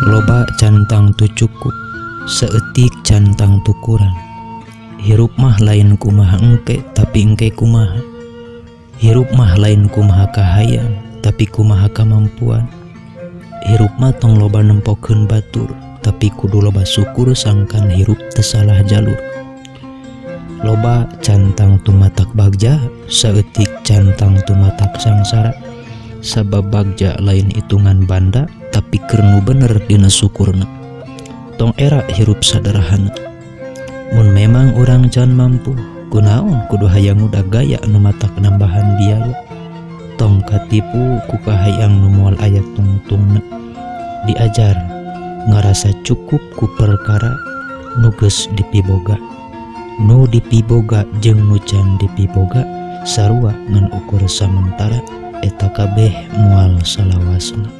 Loba cantang tu cukup, seetik cantang tu kurang. Hirup mah lain kumaha engke, tapi engke kumaha. Hirup mah lain kumaha kahayang, tapi kumaha kamampuan. Hirup mah tong loba nempokeun batur, tapi kudu loba syukur sangkan hirup teu salah jalur. Loba cantang tu matak bagja, saeutik cantang tu matak sangsara. Sabab bagja lain hitungan banda, tapi keur nu bener dina syukurna. Tong era hirup sederhana. Mun memang urang can mampu, kunaon kudu hayang udah gaya nu matak nambahan biaya. Tong katipu ku kahayang nu moal aya tungtungna. Diajar ngarasa cukup ku perkara nu geus dipiboga. Nu dipiboga jeung nu can dipiboga sarua ngan ukur samentara, eta kabeh moal salawasna.